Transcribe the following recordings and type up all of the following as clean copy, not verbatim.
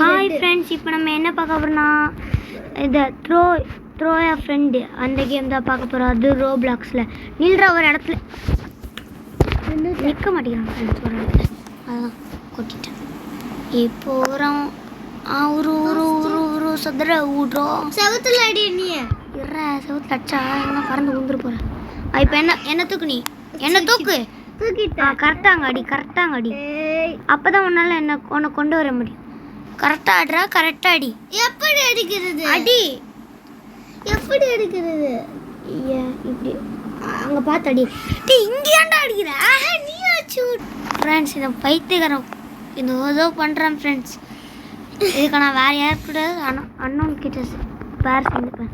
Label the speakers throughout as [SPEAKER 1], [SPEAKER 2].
[SPEAKER 1] Hi friends, இப்போ நம்ம என்ன பார்க்க போகிறோம்னா இந்த த்ரோ எ ஃப்ரெண்டு அந்த கேம் தான் பார்க்க போகிறோம். அது ரோப்ளாக்ஸில் நில்ற ஒரு இடத்துல நிற்க மாட்டேங்கிறான் ஃப்ரெண்ட்ஸ். ஒரு இடத்துல அதான் கொட்டிட்டேன். இப்போ ஒரு சதுர விட்றோம்.
[SPEAKER 2] செவத்துல அடி நீ
[SPEAKER 1] இற செவத்துல அடிச்சா நான் பறந்து விழுந்துரு போகிறேன். இப்போ என்ன தூக்கு, நீ என்ன தூக்கிட்டா கரெக்டாங்க அடி. அப்போ தான் உன்னால் உன்னை கொண்டு வர முடியும். கரெக்டாக ஆடுறா, கரெக்டாக அடி.
[SPEAKER 2] எப்படி அடிக்கிறது?
[SPEAKER 1] அடி
[SPEAKER 2] எப்படி அடிக்கிறது?
[SPEAKER 1] இப்படி அங்கே பார்த்து அடி. இங்கே ஏன்டா அடிக்கிற?
[SPEAKER 2] நீ ஆச்சு
[SPEAKER 1] ஃப்ரெண்ட்ஸ், இதை பைத்தியக்காரன் இந்த ஏதோ பண்ணுறான் ஃப்ரெண்ட்ஸ். இதுக்கு நான் வேறு யார் கூட அண்ணன் கிட்ட பேர் சேர்ந்துப்பேன்.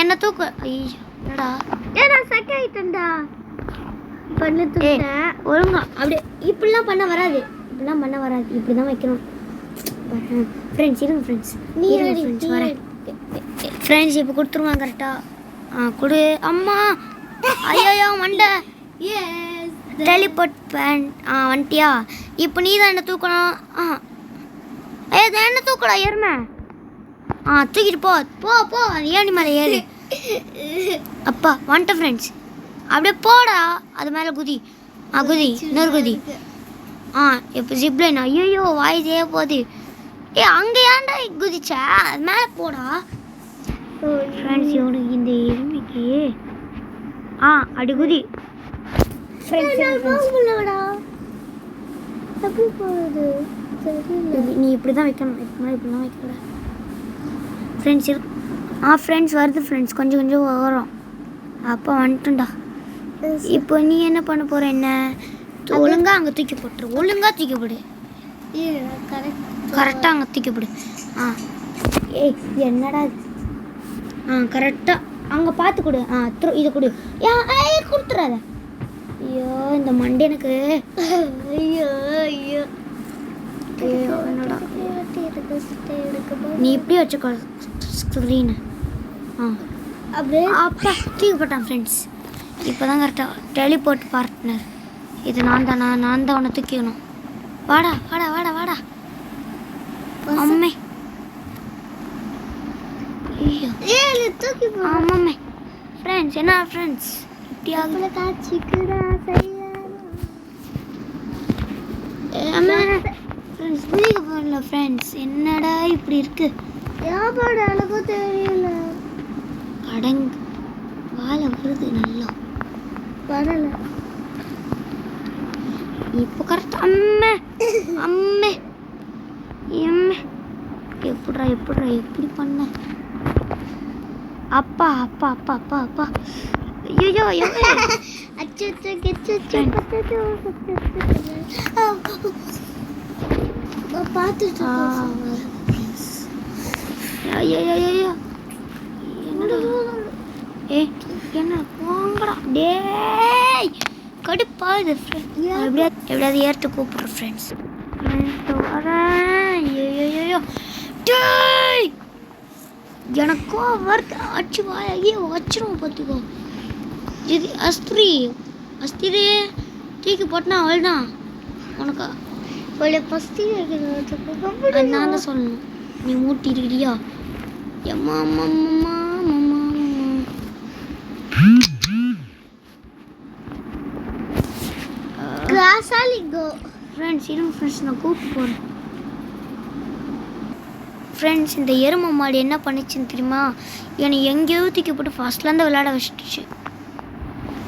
[SPEAKER 1] என்ன தூக்கு. ஐயோ என்னடா,
[SPEAKER 2] நான் செக் ஆயிட்டேன்டா. பண்ணு தூக்கிட்டேன்.
[SPEAKER 1] ஒழுங்கா அப்படியே இப்படிலாம் பண்ண வராது. இப்படி தான் வைக்கணும் ஃப்ரெண்ட்ஸ். இருங்க ஃப்ரெண்ட்ஸ்,
[SPEAKER 2] நீ
[SPEAKER 1] ஃப்ரெண்ட்ஸ் வரேன் ஃப்ரெண்ட்ஸ். இப்போ கொடுத்துருவாங்க கரெக்டாக. கொடு அம்மா. ஐயோ மண்டை டெலிபோர்ட் பேன். வந்துட்டியா? இப்போ நீ தான் என்ன தூக்கணும். என்ன தூக்கடா எருமை. தூக்கிட்டு போ. அது ஏணி மேலே ஏறு. அப்பா வந்துட்டேன் ஃப்ரெண்ட்ஸ். அப்படியே போடா, அது மேலே குதி. குதி, இன்னொரு குதி. இப்போ ஜிப்லைன். ஐயோ வாய் செய்ய போகுது. அங்கே ஏன்டா குதிச்சா? அது மேலே போடா ஃப்ரெண்ட்ஸ். இவனுக்கு இந்த எருமைக்கு அடி குதி. நீ இப்படி தான் வைக்கணும். இப்படிலாம் வைக்கக்கூடாது ஃப்ரெண்ட்ஸ். ஃப்ரெண்ட்ஸ் வருது ஃப்ரெண்ட்ஸ், கொஞ்சம் வரும். அப்போ வந்துட்டுண்டா. இப்போ நீ என்ன பண்ண போகிற? என்ன ஒழுங்காக அங்கே தூக்கி போட்டுரு. ஒழுங்காக தூக்கி போடு. கரெக்டாக அங்கே தூக்கி போடு. என்னடா கரெக்டாக அங்கே பார்த்து கொடு. இது கொடு. கொடுத்துறாத. ஐயோ இந்த மண்டே எனக்கு. என்னடா நீ இப்படி வச்சுக்கோ ஸ்க்ரீனு.
[SPEAKER 2] அப்படியே
[SPEAKER 1] அப்பா தூக்கி போட்டான் ஃப்ரெண்ட்ஸ். இப்போ தான் கரெக்டாக டெலிபோர்ட் பார்ட்னர். இது நான் தான் உன்னை தூக்கிக்கணும். வாடா அம்மே. ஐயோ
[SPEAKER 2] தூக்கி
[SPEAKER 1] ஆமாம்மே ஃப்ரெண்ட்ஸ். என்ன ஃப்ரெண்ட்ஸ் இப்படி ஆகுது?
[SPEAKER 2] காட்சிக்குடா
[SPEAKER 1] ஃப்ரெண்ட்ஸ் புரியுது போகல ஃப்ரெண்ட்ஸ். என்னடா இப்படி இருக்கு?
[SPEAKER 2] யாபாடு அழகோ தெரியல.
[SPEAKER 1] அடங்கு வாழை வருது நல்லா
[SPEAKER 2] வரல.
[SPEAKER 1] இப்போ கரெக்ட். அம்மே எப்படிடா எப்படி பண்ண? அப்பா ஐயோ
[SPEAKER 2] அச்சோ பார்த்துட்டு
[SPEAKER 1] ஐயோ என்ன போங்கடா டேய். கடுப்பாகுது ஃப்ரெண்ட். எப்படியாவது ஏற்று கூப்பிட்றேன் ஃப்ரெண்ட்ஸ். ஐயோ டேய் எனக்கும் வருது. அச்சு வாயே வச்சிருவோம் பார்த்துக்கோ. இது அஸ்திரி தூக்கி போட்டனா அவள்தான் உனக்கு. நான் தான் சொல்லணும். நீ மூட்டி இருக்கிறியா? அம்மா ஃப்ரெண்ட்ஸ். இருங்க ஃப்ரெண்ட்ஸ், நான் கூப்பிட்டு போகிறேன் ஃப்ரெண்ட்ஸ். இந்த எருமை மாடு என்ன பண்ணிச்சுன்னு தெரியுமா? என்னை எங்கேயோ தூக்கி போட்டு ஃபர்ஸ்ட்லேருந்து விளையாட வச்சுட்டுச்சு.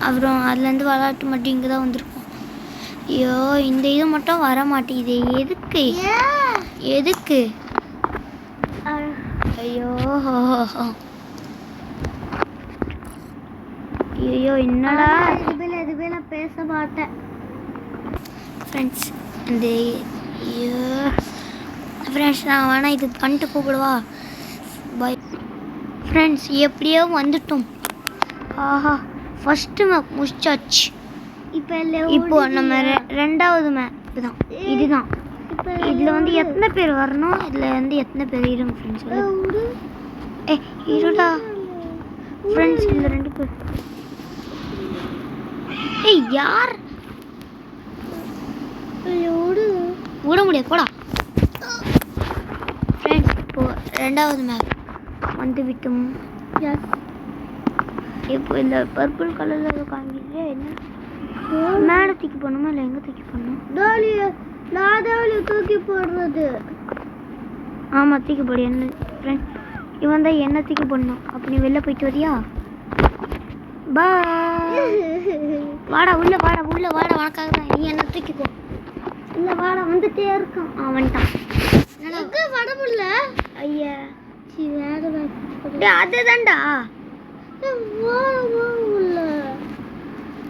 [SPEAKER 1] அப்புறம் அதுலேருந்து விளையாட்டு மட்டும் இங்கே தான் வந்திருக்கோம். ஐயோ இந்த இது மட்டும் வர மாட்டேங்குது. எதுக்கு? ஐயோ என்னடா
[SPEAKER 2] இதுவே நான் பேச மாட்டேன்
[SPEAKER 1] ஃப்ரெண்ட்ஸ். இந்த ஃப்ரெண்ட்ஸ் நான் வேணா இது பண்ணிட்டு கூப்பிடுவா. Bye friends. எப்படியோ வந்துட்டோம். ஃபஸ்ட்டு மேப் முடிச்சாச்சு. இப்போ நம்ம ரெண்டாவது மேப் தான். இதுதான். இதில் வந்து எத்தனை பேர் வரணும்? இதில் வந்து எத்தனை பேர் இருங்க ஃப்ரெண்ட்ஸ். இருடா ஃப்ரெண்ட்ஸ். இந்த 2 பேர். யார்?
[SPEAKER 2] ஐயோ
[SPEAKER 1] முடியாது போடா. ஃப்ரெண்ட்ஸ் இப்போ ரெண்டாவது மேப் வந்து விட்டும். இப்போ இந்த பர்பிள் கலரில் காமிக்கிது என்ன மேலே தூக்கி போடணுமா இல்லை எங்கே தூக்கி போடணும்?
[SPEAKER 2] டாலி தூக்கி போடுறது.
[SPEAKER 1] ஆமாம் தூக்கி போடு. என்ன ஃப்ரெண்ட்ஸ் இவன் தான் என்ன தூக்கி போடணும். அப்போ நீ வெளில போயிட்டு வரியா? பா வாடா உள்ள வாடா உனக்காக தான். நீ என்ன தூக்கி போ. இல்லை வாடா வந்துட்டே இருக்கான். வந்துட்டான்.
[SPEAKER 2] வர முடியல.
[SPEAKER 1] ஐயா
[SPEAKER 2] வேற
[SPEAKER 1] அதுதான்டா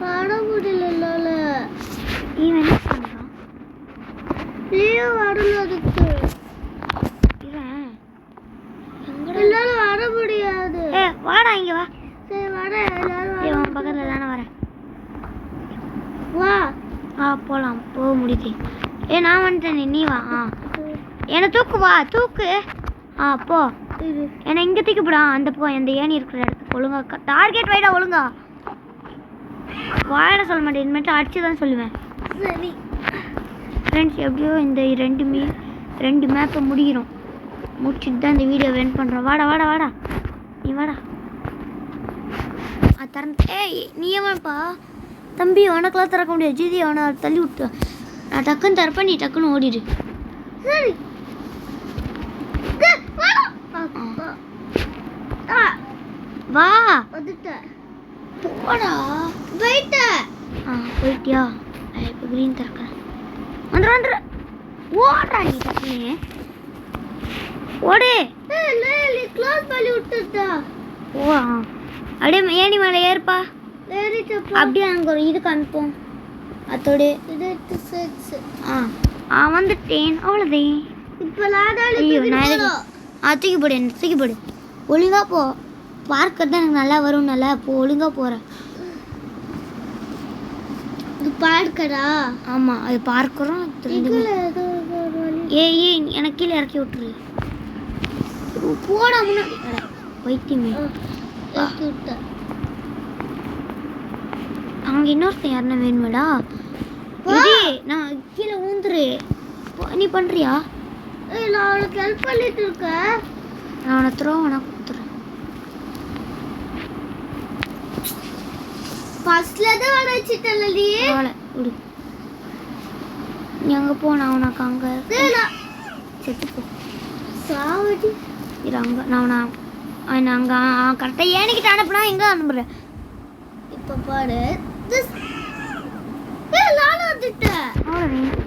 [SPEAKER 2] வர முடியல.
[SPEAKER 1] இவன் என்ன பண்ணுறான்?
[SPEAKER 2] வரல அதுக்கு.
[SPEAKER 1] இவன்
[SPEAKER 2] எங்களால வர முடியாது.
[SPEAKER 1] வாடா இங்க வா.
[SPEAKER 2] சரி வர எல்லாரும்
[SPEAKER 1] இவன் பக்கத்துல தானே வரேன்.
[SPEAKER 2] வா.
[SPEAKER 1] போகலாம் போக முடியுது. நான் வந்துட்டேன். நீ வா. என்னை தூக்கு. வா தூக்கு. போ. என்னை இங்கே தூக்கி போடா. அந்த போ அந்த ஏணி இருக்கிற இடத்துக்கு ஒழுங்கா டார்கெட் வைடா. ஒழுங்கா வாயில சொல்ல மாட்டேன். இனிமேட்டு அடிச்சு தான் சொல்லுவேன்.
[SPEAKER 2] சரி
[SPEAKER 1] ஃப்ரெண்ட்ஸ் எப்படியோ இந்த ரெண்டு மேப்பை முடிக்கிறோம். முடிச்சுட்டு தான் இந்த வீடியோ எண்ட் பண்ணுறோம். வாடா நீ வாடா. திறந்து நீ ஏமாப்பா தம்பி உனக்கெல்லாம் திறக்க முடியாது. ஜிதி அவனை தள்ளி விட்டு நான் டக்குன்னு திறப்பேன். நீ டக்குன்னு ஓடிடு.
[SPEAKER 2] சரி
[SPEAKER 1] வா
[SPEAKER 2] வந்துட்டேன்.
[SPEAKER 1] போடா. போயிட்டியா? இப்போ க்ரீன் திறக்கிறேன். வந்துடு ஓடுறா. நீ டக்குன்னு ஓடு.
[SPEAKER 2] க்ளோஸ் பண்ணி விட்டுட்டா.
[SPEAKER 1] அப்படியே ஏணி மேலே ஏறுப்பா. அப்படியே அங்கே ஒரு இது காமிப்போம். அதோடு வந்துட்டேன். அவ்வளோதான்.
[SPEAKER 2] இப்போ
[SPEAKER 1] ஐயோ நான் தூக்கி போடு. என்ன தூக்கி போடு. ஒழுங்கா போ. பார்க்கறது தான் எனக்கு நல்லா வரும். நல்லா போ. ஒழுங்கா போகிறேன்.
[SPEAKER 2] இது பார்க்கடா.
[SPEAKER 1] ஆமாம் அது பார்க்குறோம். எனக்கு கீழே இறக்கி விட்டுரு. போடா முன்னாடி. வைத்தியமே அங்கே இன்னொருத்தன் யாருன்னா வேணுமாடா? நான் கீழே ஊந்துரு. நீ பண்ணுறியா?
[SPEAKER 2] நான் அவனுக்கு ஹெல்ப் பண்ணிட்டு இருக்கேன்.
[SPEAKER 1] நான் அவனை கொடுத்துறேன்.
[SPEAKER 2] ஃபர்ஸ்ட்ல தான் வர வச்சிட்டல நீ.
[SPEAKER 1] விடு. நீ அங்கே போ. நான் உனக்கு அங்கே செத்து போ.
[SPEAKER 2] சாவடி.
[SPEAKER 1] இது அங்கே நான் அங்கே கரெக்டாக ஏனிக்கிட்ட அனுப்புனா எங்கே அனுப்புகிறேன்.
[SPEAKER 2] இப்போ பாரு. நானும் வந்துட்டேன்.
[SPEAKER 1] அவ்வளோதான்.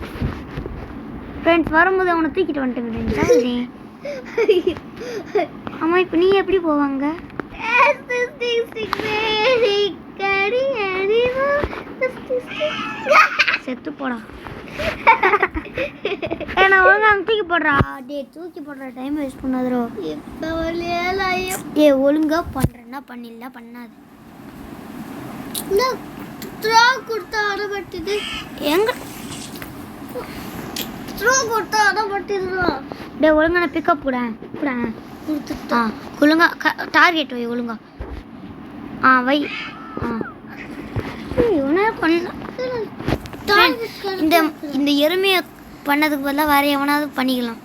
[SPEAKER 1] ஃப்ரெண்ட்ஸ் வரும்போது அவனை தூக்கிட்டு வந்துட்டேன். ஆமாம் இப்போ நீ எப்படி போவாங்க? செத்து போடா. நான் ஒழுங்கா அங்கே தூக்கி போடுறா. தூக்கி போடுற டைம் வேஸ்ட் பண்ணாதரோ. ஒழுங்கா பண்ணுறேன்னா பண்ணிடலாம். பண்ணாது.
[SPEAKER 2] த்ரோ கொடுத்தா அடப்பட்டுது.
[SPEAKER 1] எங்க
[SPEAKER 2] த்ரோ கொடுத்தா அடப்பட்டுதுடா.
[SPEAKER 1] ஒழுங்கா நான் பிக்கப் போடேன்
[SPEAKER 2] கொடுத்துட்டா.
[SPEAKER 1] ஒழுங்கா டார்கெட் வை. ஒழுங்கா வை. இந்த எருமையை பண்ணதுக்கு பதிலாக வேற எவனாவது பண்ணிக்கலாம்.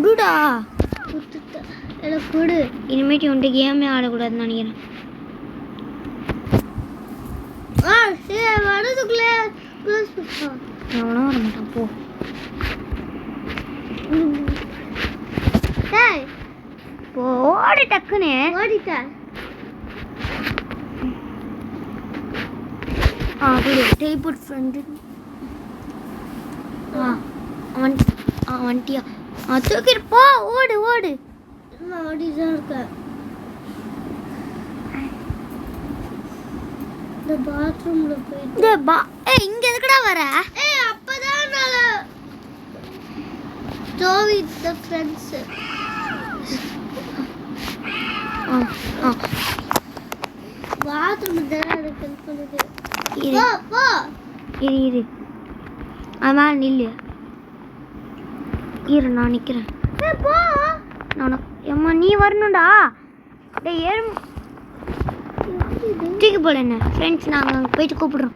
[SPEAKER 1] விடுடா.
[SPEAKER 2] எனக்கு விடு.
[SPEAKER 1] இனிமேட்டு உன்ட்டு கேமே ஆடக்கூடாதுன்னு நினைக்கிறேன்.
[SPEAKER 2] வரதுக்குள்ளே
[SPEAKER 1] எவனும் வர மாட்டான். போ. ஓடி டக்குன்னு
[SPEAKER 2] ஓடிட்டேன்.
[SPEAKER 1] Teleport friend. வந்துட்டியா? தூக்கிட்டு போ. ஓடு.
[SPEAKER 2] நான் ஓடிதான் இருக்கேன். இந்த பாத்ரூம்ல போயிட்டு
[SPEAKER 1] இங்க எதுக்குடா வர?
[SPEAKER 2] அப்பதான் நான் ஜோவி தி ஃப்ரெண்ட்ஸ். பாத்ரூம் தான் எனக்கு ஹெல்ப் பண்ணுது. போ
[SPEAKER 1] இரு. அவன் நில்லு. நான் நிக்கிறேன்.
[SPEAKER 2] போ.
[SPEAKER 1] நான் அம்மா நீ வரணும்டா. ஏழு தூக்கி போட என்ன ஃப்ரெண்ட்ஸ், நாங்கள் அங்கே போயிட்டு கூப்பிடுறோம்.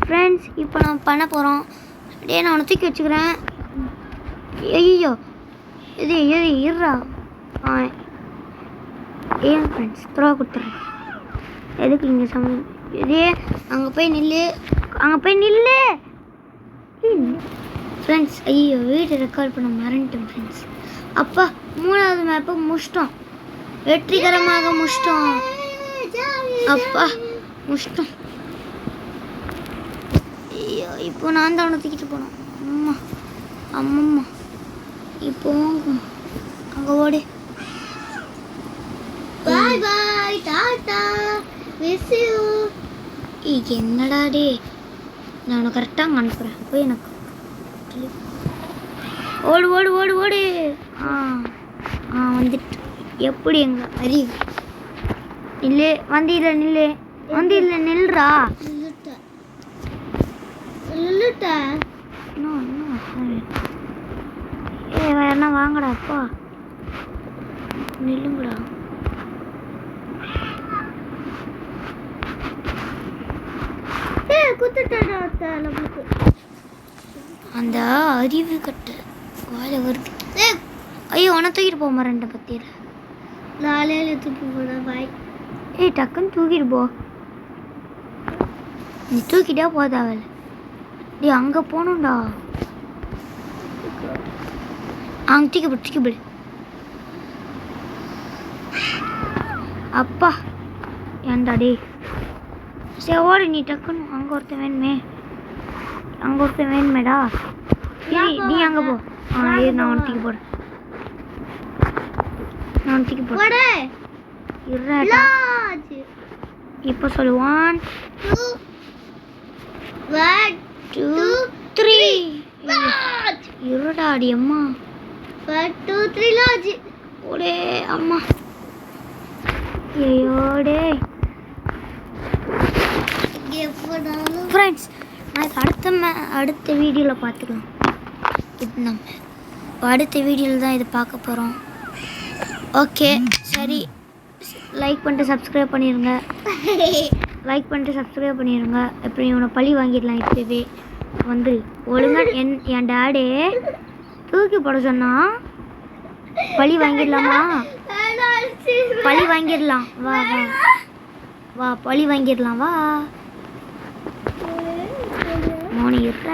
[SPEAKER 1] ஃப்ரெண்ட்ஸ், இப்போ நான் பண்ண போகிறோம். அப்படியே நான் அவனை தூக்கி வச்சுக்கிறேன். ஐயோ, இது இருறா. ஏன் ஃப்ரெண்ட்ஸ் த்ரோ கொடுத்துட்றேன். எதுக்கு இங்கே இதே அங்கே போய் நில்லு ஃப்ரெண்ட்ஸ். ஐயோ, வீடு ரெக்கார்ட் பண்ண மறந்துட்டேன் ஃப்ரெண்ட்ஸ். அப்பா, 3வது மேப்பை முடிச்சிட்டோம், வெற்றிகரமாக முடிச்சிட்டோம். அப்பா முடிச்சிட்டோம். ஐயோ, இப்போ நான் தான் அவனை தூக்கிட்டு போனோம். அம்மம்மா இப்போ அங்கே ஓடு.
[SPEAKER 2] பாய் பாய், டாடா, மிஸ் யூ.
[SPEAKER 1] இது என்னடா டே, நான் உனக்கு கரெக்டாக அங்கே அனுப்புகிறேன். போய் எனக்கு ஓடு ஓடு ஓடு ஓடு. வந்துட்டு எப்படி எங்க அறிவு நில்லு, நில்றா. வேறனா வாங்கடா அப்பா, நில்லுங்கடா. அந்த அறிவு கட்டு வாழை வருது. ஐயோ, உன தூக்கிட்டு போக மாறேன் பத்தியில.
[SPEAKER 2] நாளையில தூக்கி போட பாய்.
[SPEAKER 1] டக்குன்னு தூக்கிட்டு போ. நீ தூக்கிட்டா போதாவல. நீ அங்கே போகணும்டா. அங்கே தூக்கி போடு. அப்பா ஏன்டா டே. சரி ஓடு நீ டக்குன்னு. அங்கே ஒருத்தன் வேணுமேடா. நீ அங்கே போ. நான் அவன் தூக்கி போடுறேன். இப்போ சொல்லு. 1 2 3. இருடாடி அம்மா.
[SPEAKER 2] 1 2 3 லாஜ்.
[SPEAKER 1] ஓடே அம்மா. ஐயோடே ஃப்ரெண்ட்ஸ், நான் அடுத்த வீடியோவில் பார்த்துக்கலாம். இது நம்ம அடுத்த வீடியோவில் தான் இது பார்க்க போகிறோம். ஓகே சரி, லைக் பண்ணிட்டு சப்ஸ்கிரைப் பண்ணிடுங்க. எப்படி இவனை பழி வாங்கிடலாம். இப்போவே வந்து ஒழுங்கா என் டேடே தூக்கி போட சொன்னா பழி வாங்கிடலாமா? பழி வாங்கிடலாம். வா பழி வாங்கிடலாம். வா மோனி இருக்க.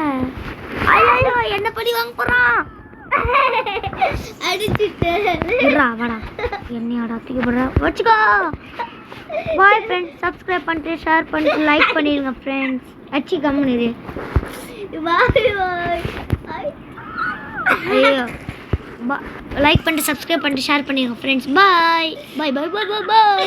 [SPEAKER 1] ஐயோ, என்ன பழி வாங்க போறான்? வாடா, என்னையாடா தூக்கி போடுற. வச்சுக்கோ. பாய் ஃப்ரெண்ட்ஸ், சப்ஸ்கிரைப் பண்ணிட்டு ஷேர் பண்ணிட்டு லைக் பண்ணிடுங்க ஃப்ரெண்ட்ஸ். அச்சி கம்முன்னு. ஐயோ, லைக் பண்ணிட்டு சப்ஸ்கிரைப் பண்ணிட்டு ஷேர் பண்ணிடுங்க ஃப்ரெண்ட்ஸ். பாய் பாய் பாய் பாய் பாய் பாய்.